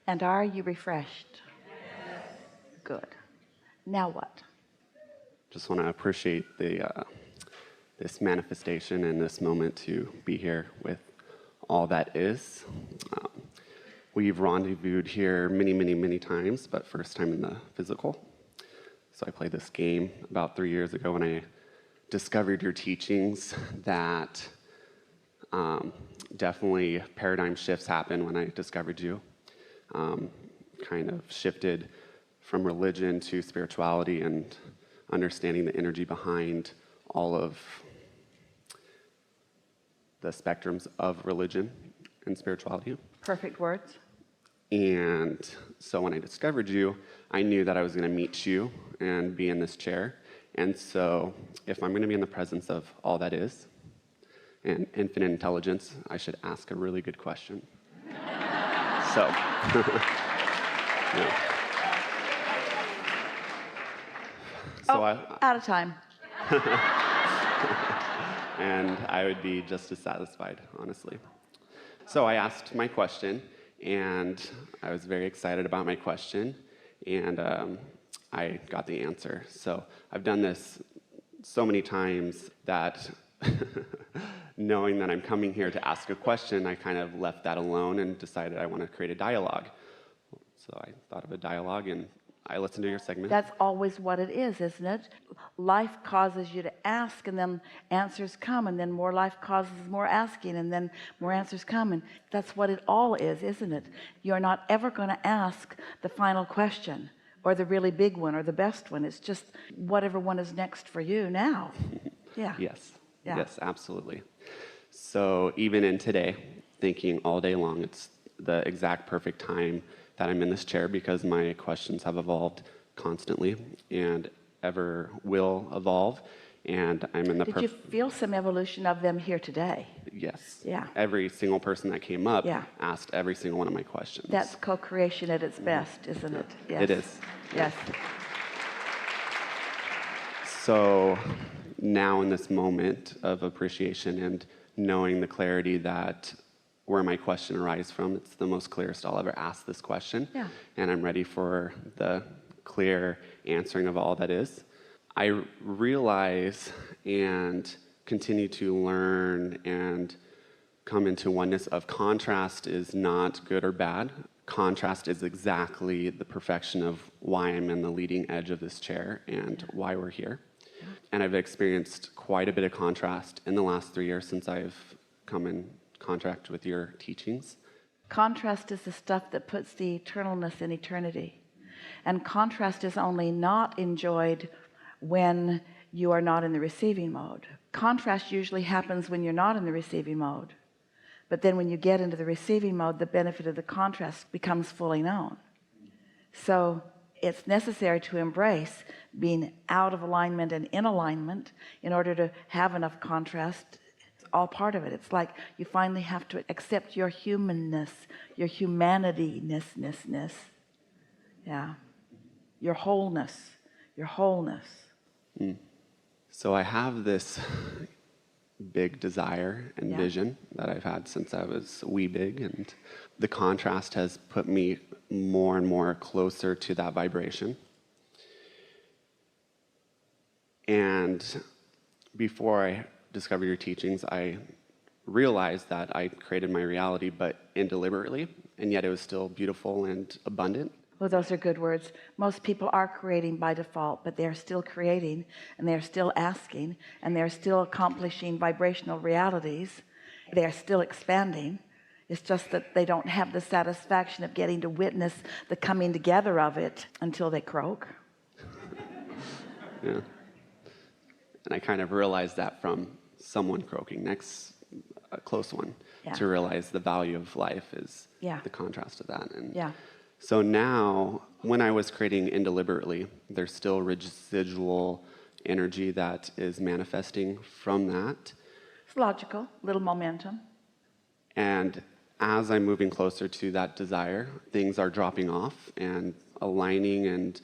And are you refreshed? Yes. Good. Now what? Just want to appreciate this manifestation and this moment to be here with all that is. We've rendezvoused here many, many, many times, but first time in the physical. So I played this game about 3 years ago when I discovered your teachings that definitely paradigm shifts happened when I discovered you. Kind of shifted from religion to spirituality and understanding the energy behind all of the spectrums of religion and spirituality. Perfect words. And so when I discovered you, I knew that I was going to meet you and be in this chair. And so if I'm going to be in the presence of all that is and infinite intelligence, I should ask a really good question. So, yeah. Out of time. And I would be just as satisfied, honestly. So I asked my question, and I was very excited about my question, and I got the answer. So I've done this so many times that knowing that I'm coming here to ask a question, I kind of left that alone and decided I want to create a dialogue. So I thought of a dialogue, and I listened to your segment. That's always what it is, isn't it? Life causes you to ask, and then answers come, and then more life causes more asking, and then more answers come, and that's what it all is, isn't it? You're not ever going to ask the final question or the really big one or the best one. It's just whatever one is next for you now. Yeah. Yes. Yeah. Yes, absolutely. So even in today, thinking all day long, it's the exact perfect time that I'm in this chair because my questions have evolved constantly and ever will evolve, and I'm in the Did you feel some evolution of them here today? Yes. Yeah. Every single person that came up Yeah. asked every single one of my questions. That's co-creation at its best, isn't it? Yes. It is. Yes. So now in this moment of appreciation and knowing the clarity that where my question arises from, it's the most clearest I'll ever ask this question. Yeah. And I'm ready for the clear answering of all that is. I realize and continue to learn and come into oneness of contrast is not good or bad. Contrast is exactly the perfection of why I'm in the leading edge of this chair and why we're here. Yeah. And I've experienced quite a bit of contrast in the last 3 years since I've come in contact with your teachings. Contrast is the stuff that puts the eternalness in eternity. And contrast is only not enjoyed when you are not in the receiving mode. Contrast usually happens when you're not in the receiving mode. But then when you get into the receiving mode, the benefit of the contrast becomes fully known. So it's necessary to embrace being out of alignment and in alignment in order to have enough contrast. It's all part of it. It's like you finally have to accept your humanness, your humanity-ness. Yeah. Your wholeness. So I have this big desire and vision that I've had since I was wee big, and the contrast has put me more and more closer to that vibration. And before I discovered your teachings, I realized that I created my reality, but indeliberately, and yet it was still beautiful and abundant. Well, those are good words. Most people are creating by default, but they're still creating, and they're still asking, and they're still accomplishing vibrational realities. They're still expanding. It's just that they don't have the satisfaction of getting to witness the coming together of it until they croak. Yeah. And I kind of realized that from someone croaking next, a close one, to realize the value of life is the contrast of that. And so now, when I was creating indeliberately, there's still residual energy that is manifesting from that. It's logical, little momentum. And as I'm moving closer to that desire, things are dropping off and aligning and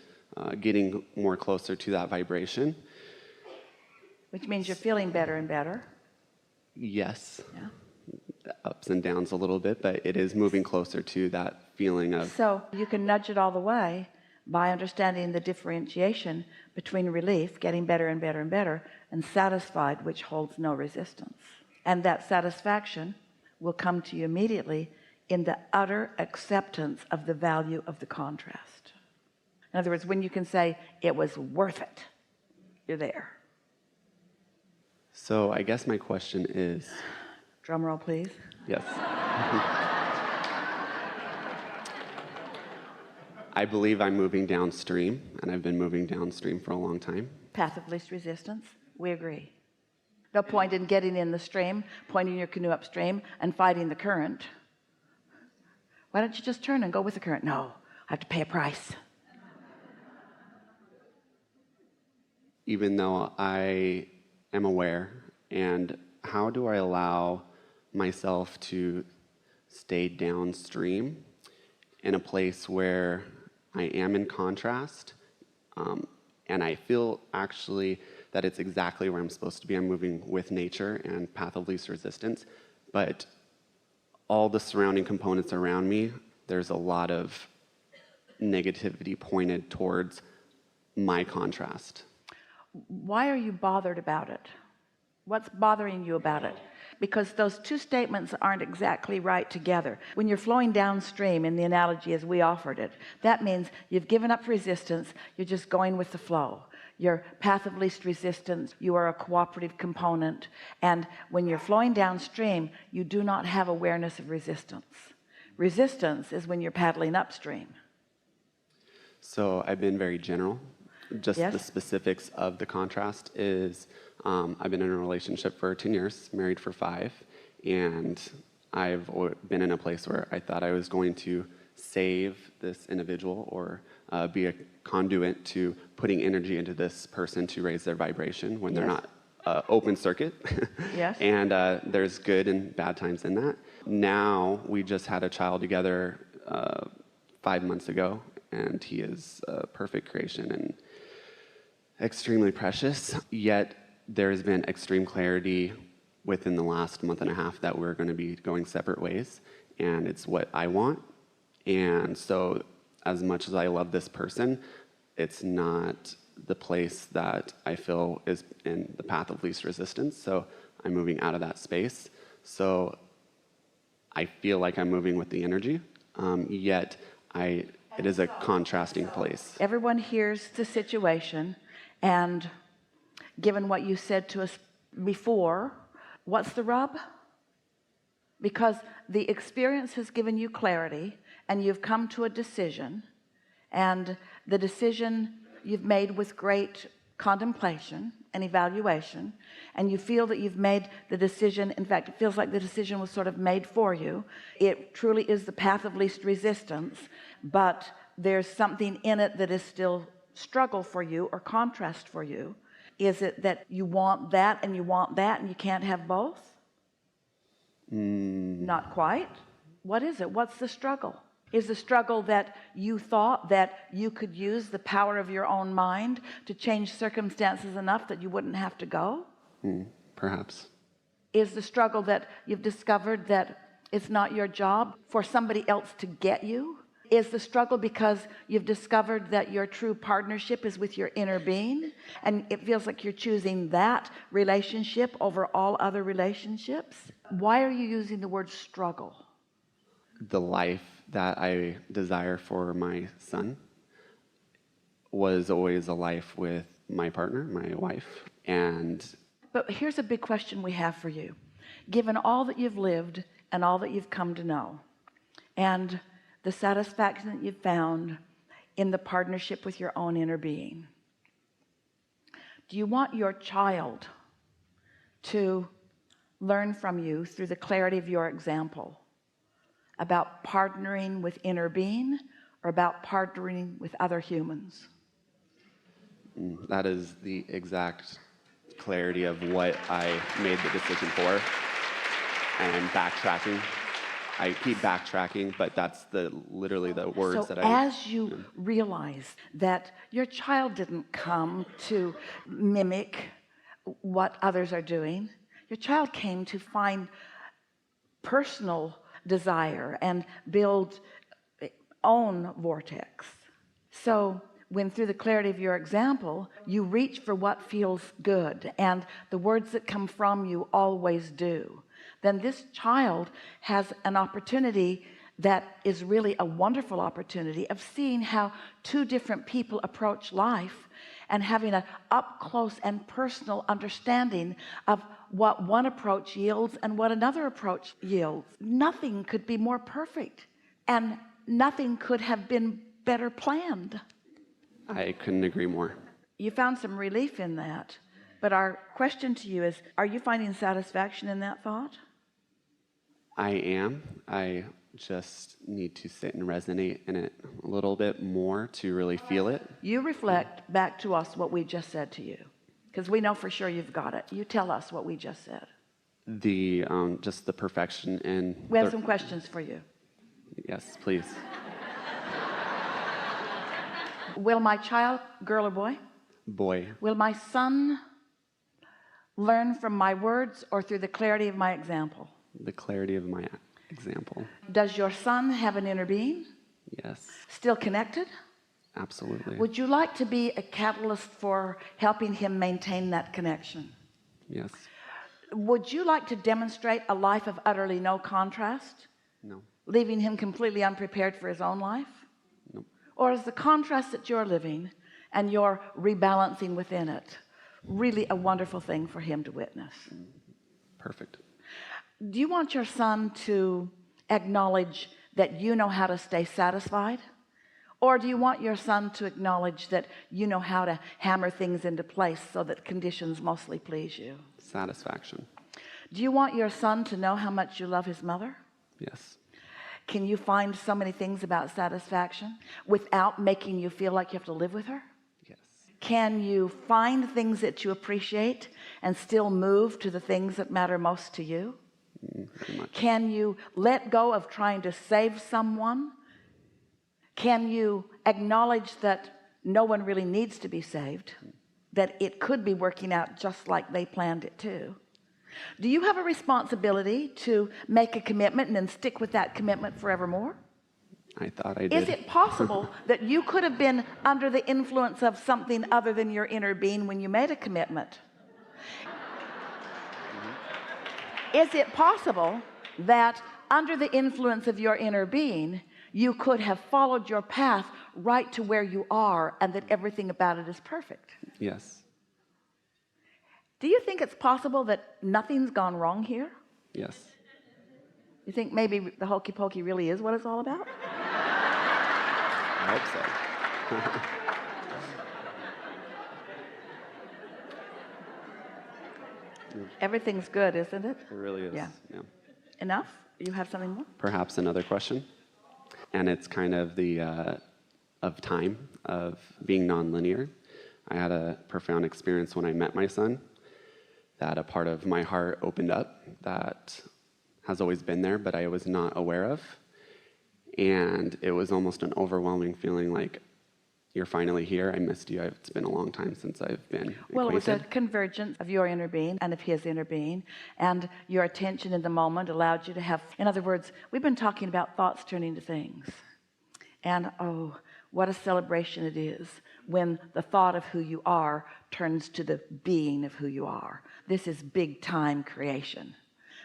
getting more closer to that vibration. Which means you're feeling better and better. Yes. Yeah. ups and downs a little bit, but it is moving closer to that feeling of. So you can nudge it all the way by understanding the differentiation between relief, getting better and better and better, and satisfied, which holds no resistance. And that satisfaction will come to you immediately in the utter acceptance of the value of the contrast. In other words, when you can say it was worth it, you're there. So I guess my question is. Drum roll, please. Yes. I believe I'm moving downstream, and I've been moving downstream for a long time. Path of least resistance. We agree. No point in getting in the stream, pointing your canoe upstream, and fighting the current. Why don't you just turn and go with the current? No, I have to pay a price. Even though I am aware, and how do I allow myself to stay downstream in a place where I am in contrast, and I feel actually that it's exactly where I'm supposed to be. I'm moving with nature and path of least resistance, but all the surrounding components around me, there's a lot of negativity pointed towards my contrast. Why are you bothered about it? What's bothering you about it? Because those two statements aren't exactly right together. When you're flowing downstream, in the analogy as we offered it, that means you've given up resistance, you're just going with the flow. Your path of least resistance, you are a cooperative component, and when you're flowing downstream, you do not have awareness of resistance. Resistance is when you're paddling upstream. So I've been very general. Just Yes? the specifics of the contrast is I've been in a relationship for 10 years, married for 5, and I've been in a place where I thought I was going to save this individual or be a conduit to putting energy into this person to raise their vibration when they're Yes. not open circuit. Yes. And there's good and bad times in that. Now we just had a child together 5 months ago, and he is a perfect creation and extremely precious. Yet there's been extreme clarity within the last month and a half that we're going to be going separate ways, and it's what I want. And so as much as I love this person, it's not the place that I feel is in the path of least resistance. So I'm moving out of that space. So I feel like I'm moving with the energy, yet it is a contrasting place. Everyone hears the situation, and given what you said to us before, what's the rub? Because the experience has given you clarity, and you've come to a decision, and the decision you've made with great contemplation and evaluation, and you feel that you've made the decision. In fact, it feels like the decision was sort of made for you. It truly is the path of least resistance, but there's something in it that is still struggle for you or contrast for you. Is it that you want that and you want that and you can't have both? Not quite. What is it? What's the struggle? Is the struggle that you thought that you could use the power of your own mind to change circumstances enough that you wouldn't have to go? Perhaps. Is the struggle that you've discovered that it's not your job for somebody else to get you? Is the struggle because you've discovered that your true partnership is with your inner being, and it feels like you're choosing that relationship over all other relationships? Why are you using the word struggle? The life that I desire for my son was always a life with my partner, my wife. But here's a big question we have for you. Given all that you've lived and all that you've come to know, and the satisfaction that you've found in the partnership with your own inner being, do you want your child to learn from you through the clarity of your example about partnering with inner being or about partnering with other humans? That is the exact clarity of what I made the decision for. And I'm backtracking. I keep backtracking, but that's literally the words So that I... as you realize that your child didn't come to mimic what others are doing, your child came to find personal desire and build own vortex. So when through the clarity of your example you reach for what feels good and the words that come from you always do, then this child has an opportunity that is really a wonderful opportunity of seeing how two different people approach life and having an up close and personal understanding of what one approach yields and what another approach yields. Nothing could be more perfect and nothing could have been better planned. I couldn't agree more. You found some relief in that, but our question to you is, are you finding satisfaction in that thought? I am. I just need to sit and resonate in it a little bit more to really feel it. You reflect back to us what we just said to you, because we know for sure you've got it. You tell us what we just said. The just the perfection and we have some questions for you. Yes, please. Will my child, girl or boy? Boy. Will my son learn from my words or through the clarity of my example? The clarity of my example. Does your son have an inner being? Yes. Still connected? Absolutely. Would you like to be a catalyst for helping him maintain that connection? Yes. Would you like to demonstrate a life of utterly no contrast? No. Leaving him completely unprepared for his own life? No. Or is the contrast that you're living and you're rebalancing within it really a wonderful thing for him to witness? Perfect. Do you want your son to acknowledge that you know how to stay satisfied? Or do you want your son to acknowledge that you know how to hammer things into place so that conditions mostly please you? Satisfaction. Do you want your son to know how much you love his mother? Yes. Can you find so many things about satisfaction without making you feel like you have to live with her? Yes. Can you find things that you appreciate and still move to the things that matter most to you? Very much. Can you let go of trying to save someone? Can you acknowledge that no one really needs to be saved, that it could be working out just like they planned it to? Do you have a responsibility to make a commitment and then stick with that commitment forevermore? I thought I did. Is it possible that you could have been under the influence of something other than your inner being when you made a commitment? Is it possible that under the influence of your inner being, you could have followed your path right to where you are and that everything about it is perfect? Yes. Do you think it's possible that nothing's gone wrong here? Yes. You think maybe the hokey pokey really is what it's all about? I hope so. Everything's good, isn't it? It really is. Yeah. Enough? You have something more? Perhaps another question. And it's kind of the of time, of being nonlinear. I had a profound experience when I met my son, that a part of my heart opened up that has always been there, but I was not aware of. And it was almost an overwhelming feeling like, you're finally here. I missed you. It's been a long time since I've been Well, it was a acquainted. convergence of your inner being and of his inner being, and your attention in the moment allowed you to have, in other words, we've been talking about thoughts turning to things. And oh, what a celebration it is when the thought of who you are turns to the being of who you are. This is big time creation.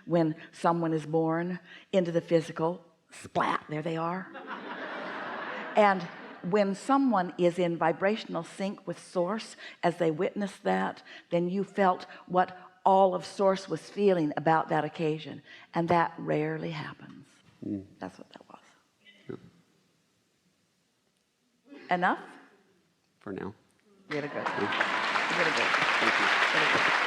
When someone is born into the physical, splat, there they are. And when someone is in vibrational sync with Source, as they witness that, then you felt what all of Source was feeling about that occasion. And that rarely happens. That's what that was. Yeah. Enough? For now. Really good. Yeah. Really good. Thank you. Really good.